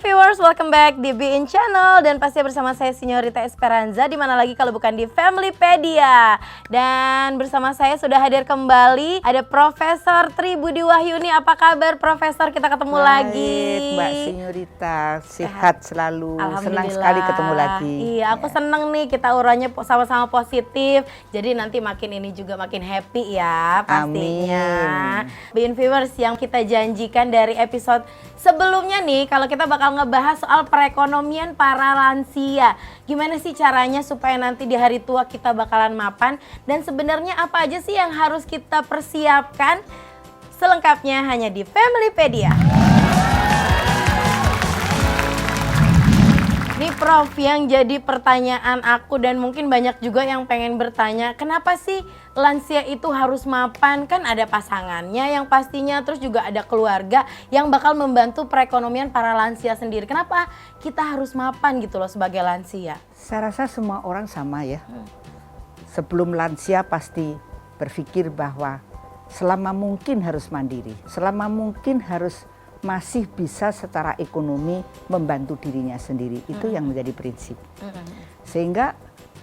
Viewers, welcome back di Bein Channel dan pasti bersama saya Sinyorita Esperanza, di mana lagi kalau bukan di Familypedia. Dan bersama saya sudah hadir kembali ada Profesor Tri Budi Wahyuni. Apa kabar Profesor? Kita ketemu lagi. Mbak Sinyorita, sehat selalu. Senang sekali ketemu lagi. Iya, aku seneng nih kita auranya sama-sama positif. Jadi nanti makin ini juga makin happy ya pastinya. Bein Viewers, yang kita janjikan dari episode sebelumnya nih, kalau kita bakal ngebahas soal perekonomian para lansia. Gimana sih caranya supaya nanti di hari tua kita bakalan mapan? Dan sebenarnya apa aja sih yang harus kita persiapkan? Selengkapnya hanya di Familypedia. Nih Prof, yang jadi pertanyaan aku dan mungkin banyak juga yang pengen bertanya, kenapa sih lansia itu harus mapan? Kan ada pasangannya yang pastinya, terus juga ada keluarga yang bakal membantu perekonomian para lansia sendiri. Kenapa kita harus mapan gitu loh sebagai lansia? Saya rasa semua orang sama ya. Sebelum lansia pasti berpikir bahwa selama mungkin harus mandiri, selama mungkin harus masih bisa secara ekonomi membantu dirinya sendiri. Itu yang menjadi prinsip. Sehingga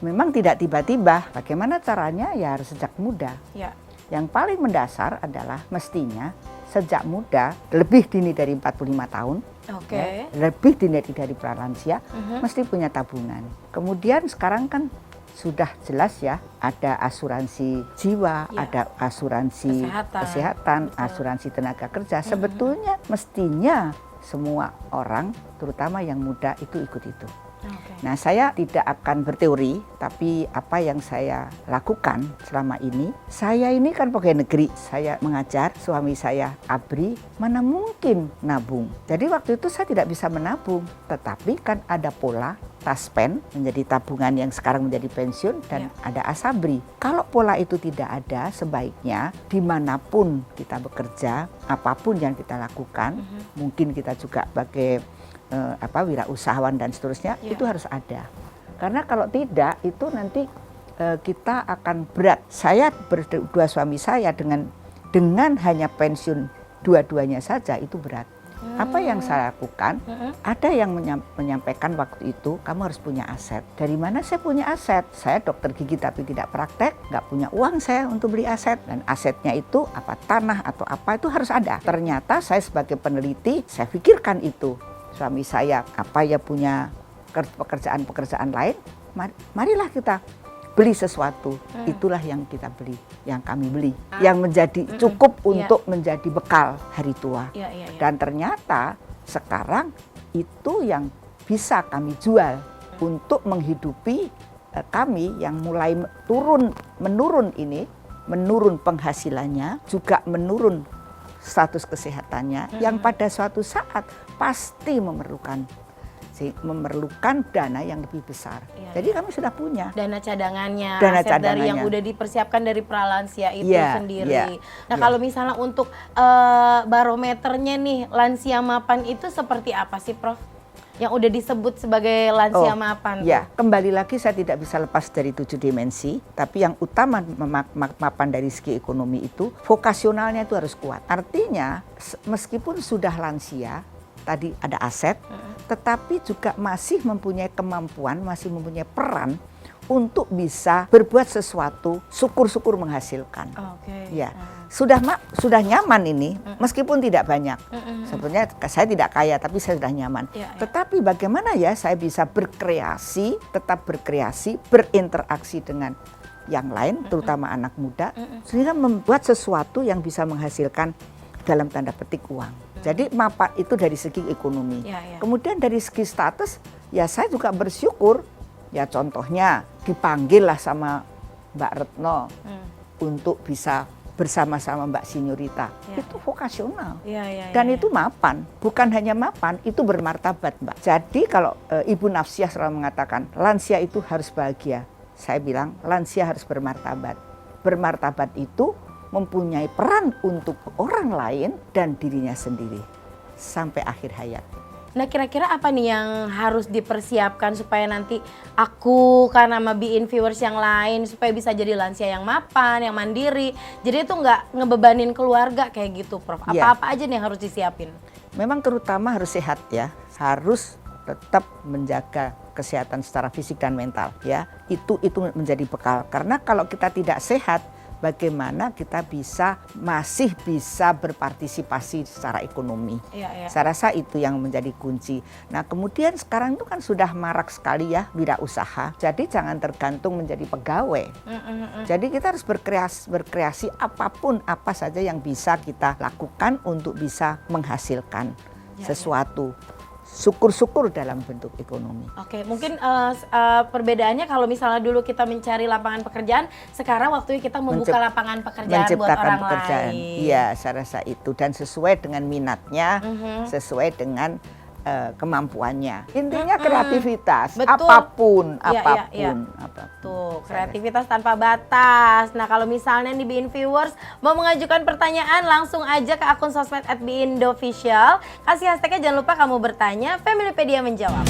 memang tidak tiba-tiba, bagaimana caranya ya harus sejak muda. Ya. Yang paling mendasar adalah mestinya sejak muda, lebih dini dari 45 tahun, ya, lebih dini dari pralansia, mesti punya tabungan. Kemudian sekarang kan sudah jelas ya, ada asuransi jiwa, ada asuransi kesehatan, asuransi tenaga kerja. Sebetulnya mestinya semua orang, terutama yang muda, itu ikut itu. Nah, saya tidak akan berteori, tapi apa yang saya lakukan selama ini, saya ini kan pegawai negeri, saya mengajar, suami saya ABRI, mana mungkin nabung. Jadi waktu itu saya tidak bisa menabung, tetapi kan ada pola Taspen menjadi tabungan yang sekarang menjadi pensiun, dan ada Asabri. Kalau pola itu tidak ada, sebaiknya dimanapun kita bekerja, apapun yang kita lakukan, mungkin kita juga sebagai wirausahawan dan seterusnya, itu harus ada. Karena kalau tidak, itu nanti kita akan berat. Saya berdua, suami saya dengan hanya pensiun dua-duanya saja itu berat. Apa yang saya lakukan? Ada yang menyampaikan waktu itu, kamu harus punya aset. Dari mana saya punya aset? Saya dokter gigi tapi tidak praktek, nggak punya uang saya untuk beli aset. Dan asetnya itu apa, tanah atau apa, itu harus ada. Ternyata saya sebagai peneliti, saya pikirkan itu. Suami saya apa ya punya pekerjaan-pekerjaan lain, marilah kita beli sesuatu. Itulah yang kita beli, yang kami beli, yang menjadi cukup untuk menjadi bekal hari tua. Dan ternyata sekarang itu yang bisa kami jual untuk menghidupi kami yang mulai menurun penghasilannya, juga menurun status kesehatannya, yang pada suatu saat pasti memerlukan dana yang lebih besar. Jadi kami sudah punya dana cadangannya, aset dari yang udah dipersiapkan dari pralansia itu sendiri. Nah, kalau misalnya untuk barometernya nih, lansia mapan itu seperti apa sih Prof? Yang udah disebut sebagai lansia mapan. Ya, kembali lagi saya tidak bisa lepas dari 7 dimensi, tapi yang utama mapan dari segi ekonomi itu, vokasionalnya itu harus kuat. Artinya, meskipun sudah lansia, tadi ada aset, tetapi juga masih mempunyai kemampuan, masih mempunyai peran untuk bisa berbuat sesuatu, syukur-syukur menghasilkan. Ya, sudah nyaman ini, meskipun tidak banyak. Sebenarnya saya tidak kaya, tapi saya sudah nyaman. Tetapi bagaimana ya saya bisa berkreasi, tetap berkreasi, berinteraksi dengan yang lain, terutama anak muda, sehingga membuat sesuatu yang bisa menghasilkan dalam tanda petik uang. Jadi mapan itu dari segi ekonomi. Kemudian dari segi status, ya saya juga bersyukur. Ya contohnya dipanggil lah sama Mbak Retno untuk bisa bersama-sama Mbak Sinyorita. Itu vokasional. Dan itu mapan. Bukan hanya mapan, itu bermartabat Mbak. Jadi kalau Ibu Nafsiah selalu mengatakan lansia itu harus bahagia. Saya bilang lansia harus bermartabat. Bermartabat itu mempunyai peran untuk orang lain dan dirinya sendiri sampai akhir hayat. Nah, kira-kira apa nih yang harus dipersiapkan supaya nanti aku karena sama Bein Viewers yang lain supaya bisa jadi lansia yang mapan, yang mandiri. Jadi itu nggak ngebebanin keluarga kayak gitu, Prof. Apa-apa aja nih yang harus disiapin? memang terutama harus sehat ya, harus tetap menjaga kesehatan secara fisik dan mental ya. Itu menjadi bekal. Karena kalau kita tidak sehat, bagaimana kita masih bisa berpartisipasi secara ekonomi. Saya rasa itu yang menjadi kunci. Nah, kemudian sekarang itu kan sudah marak sekali ya wirausaha. Jadi jangan tergantung menjadi pegawai. Jadi kita harus berkreasi apapun apa saja yang bisa kita lakukan untuk bisa menghasilkan sesuatu. Syukur-syukur dalam bentuk ekonomi. Oke, mungkin perbedaannya kalau misalnya dulu kita mencari lapangan pekerjaan, sekarang waktunya kita membuka lapangan pekerjaan buat orang lain. Iya, saya rasa itu. Dan sesuai dengan minatnya, sesuai dengan kemampuannya. Intinya kreativitas, apapun. Tuh, kreativitas tanpa batas. Nah, kalau misalnya nih Bein Viewers mau mengajukan pertanyaan, langsung aja ke akun sosmed @beindofficial. Kasih hashtagnya, jangan lupa kamu bertanya, Familypedia menjawab.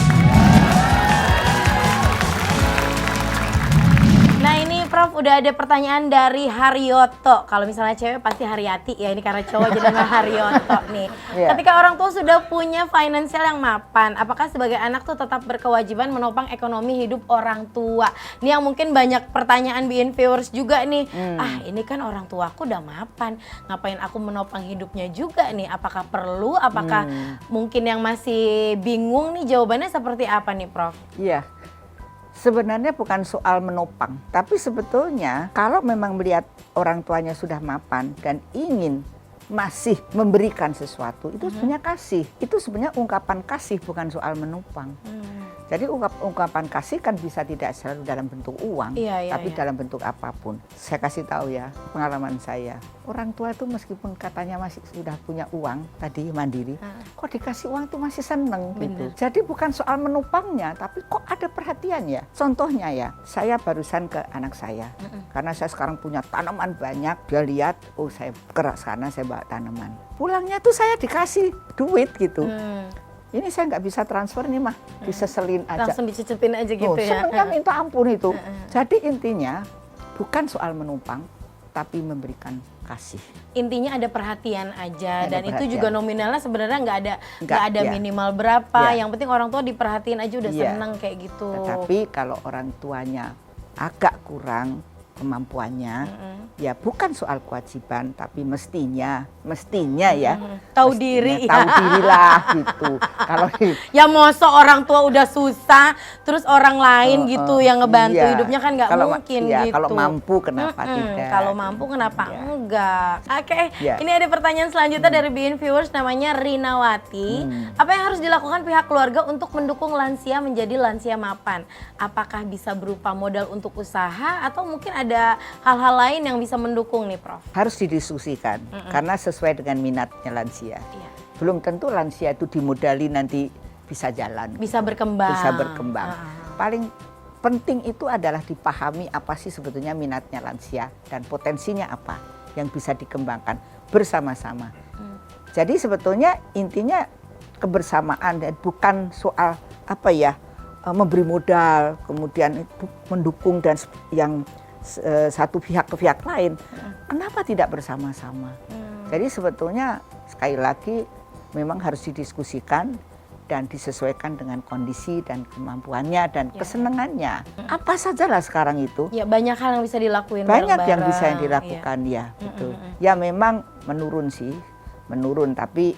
Nah, ini Prof, udah ada pertanyaan dari Haryoto. Kalau misalnya cewek pasti Haryati ya, ini karena cowok jadi nama Haryoto nih. Ketika orang tua sudah punya finansial yang mapan, apakah sebagai anak tuh tetap berkewajiban menopang ekonomi hidup orang tua? Ini yang mungkin banyak pertanyaan Bein Viewers juga nih. Ini kan orang tuaku udah mapan, ngapain aku menopang hidupnya juga nih? Apakah perlu? Apakah mungkin yang masih bingung nih jawabannya seperti apa nih, Prof? Iya. Sebenarnya bukan soal menopang, tapi sebetulnya kalau memang melihat orang tuanya sudah mapan dan ingin masih memberikan sesuatu, itu sebenarnya kasih. Itu sebenarnya ungkapan kasih, bukan soal menopang. Jadi ungkapan kasih kan bisa tidak selalu dalam bentuk uang, tapi dalam bentuk apapun. Saya kasih tahu ya, pengalaman saya. Orang tua itu meskipun katanya masih sudah punya uang, tadi mandiri, kok dikasih uang tuh masih seneng gitu. Jadi bukan soal menopangnya, tapi kok ada perhatian ya. Contohnya ya, saya barusan ke anak saya, karena saya sekarang punya tanaman banyak. Dia lihat, oh saya keras karena saya bawa tanaman. Pulangnya tuh saya dikasih duit gitu. Ini saya nggak bisa transfer nih mah, diseselin aja. Langsung dicicipin aja gitu ya. Senengnya minta ampun itu. Jadi intinya bukan soal menumpang, tapi memberikan kasih. Intinya ada perhatian aja, dan itu juga nominalnya sebenarnya nggak ada minimal berapa. Yang penting orang tua diperhatiin aja udah seneng kayak gitu. Tetapi kalau orang tuanya agak kurang kemampuannya, ya bukan soal kewajiban, tapi mestinya ya tahu diri, tahu dirilah gitu. Kalau ya mosok orang tua udah susah, terus orang lain gitu yang ngebantu hidupnya kan nggak mungkin gitu. Kalau mampu kenapa tidak? Kalau mampu kenapa enggak? Oke, ini ada pertanyaan selanjutnya dari Bein Viewers, namanya Rinawati. Apa yang harus dilakukan pihak keluarga untuk mendukung lansia menjadi lansia mapan? Apakah bisa berupa modal untuk usaha atau mungkin ada hal-hal lain yang bisa mendukung nih, Prof? Harus didiskusikan karena sesuai dengan minatnya lansia. Belum tentu lansia itu dimodali nanti bisa jalan. Bisa berkembang. Paling penting itu adalah dipahami apa sih sebetulnya minatnya lansia dan potensinya apa yang bisa dikembangkan bersama-sama. Jadi sebetulnya intinya kebersamaan dan bukan soal memberi modal kemudian mendukung dan yang satu pihak ke pihak lain. Kenapa tidak bersama-sama? Jadi sebetulnya sekali lagi memang harus didiskusikan dan disesuaikan dengan kondisi dan kemampuannya dan kesenangannya. Apa sajalah sekarang itu. Ya banyak hal yang bisa dilakuin. Banyak yang bisa dilakukan ya, betul. Ya memang menurun tapi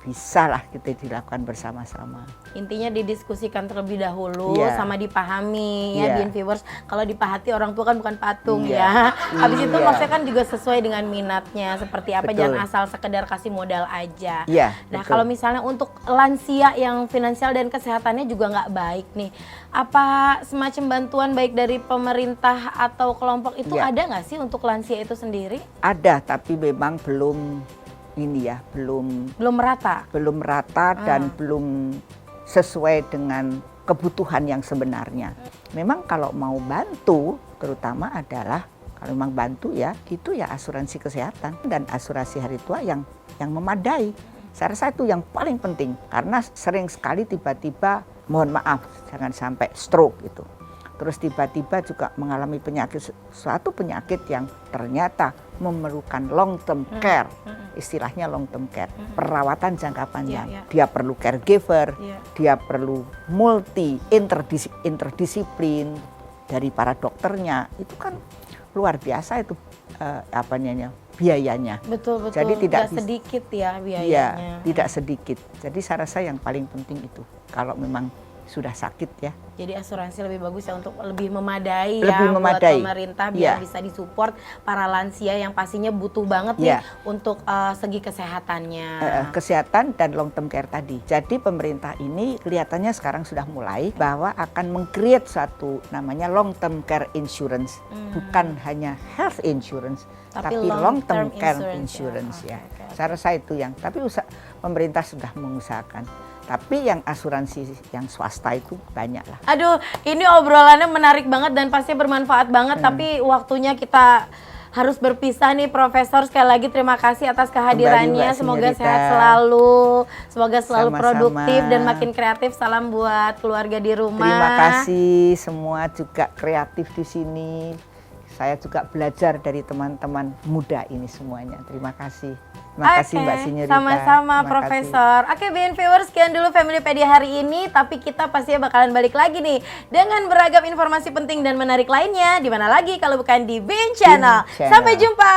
bisa lah kita dilakukan bersama-sama. Intinya didiskusikan terlebih dahulu sama dipahami ya Bein Viewers. Kalau dipahati orang tua kan bukan patung ya. Habis itu maksudnya kan juga sesuai dengan minatnya seperti apa, jangan asal sekedar kasih modal aja. Nah, kalau misalnya untuk lansia yang finansial dan kesehatannya juga nggak baik nih, apa semacam bantuan baik dari pemerintah atau kelompok itu ada nggak sih untuk lansia itu sendiri? Ada, tapi memang belum merata dan belum sesuai dengan kebutuhan yang sebenarnya. Memang kalau mau bantu, terutama adalah kalau memang bantu ya, itu ya asuransi kesehatan dan asuransi hari tua yang memadai. Saya rasa itu yang paling penting karena sering sekali tiba-tiba, mohon maaf, jangan sampai stroke gitu. Terus tiba-tiba juga mengalami suatu penyakit yang ternyata memerlukan long term care. istilahnya long term care, perawatan jangka panjang. Iya, iya. Dia perlu caregiver, Iya. dia perlu interdisiplin dari para dokternya. Itu kan luar biasa itu biayanya. Betul. Jadi tidak sedikit ya biayanya. Iya, tidak sedikit. Jadi saya rasa yang paling penting itu kalau memang sudah sakit ya. Jadi asuransi lebih bagus ya untuk lebih memadai Lebih ya memadai. buat pemerintah biar Iya. bisa disupport para lansia yang pastinya butuh banget Iya. nih untuk segi kesehatannya. Kesehatan dan long term care tadi. Jadi pemerintah ini kelihatannya sekarang sudah mulai bahwa akan meng-create suatu namanya long term care insurance. Bukan hanya health insurance, Tapi tapi long term long-term care insurance, insurance ya. ya. Oke. Saya rasa itu yang, tapi pemerintah sudah mengusahakan. Tapi yang asuransi yang swasta itu banyak lah. Aduh, ini obrolannya menarik banget dan pasti bermanfaat banget. Tapi waktunya kita harus berpisah nih, Profesor. Sekali lagi terima kasih atas kehadirannya. Mbak Semoga Sinyorita. sehat selalu, semoga selalu Sama-sama. produktif dan makin kreatif. Salam buat keluarga di rumah. Terima kasih semua juga kreatif di sini. Saya juga belajar dari teman-teman muda ini semuanya. Terima kasih. Terima kasih Mbak Sinyorita. Sama-sama Terima Profesor. Oke, BN Viewers, sekian dulu Familypedia hari ini. Tapi kita pastinya bakalan balik lagi nih dengan beragam informasi penting dan menarik lainnya. Di mana lagi kalau bukan di BN Channel. Channel. Sampai jumpa.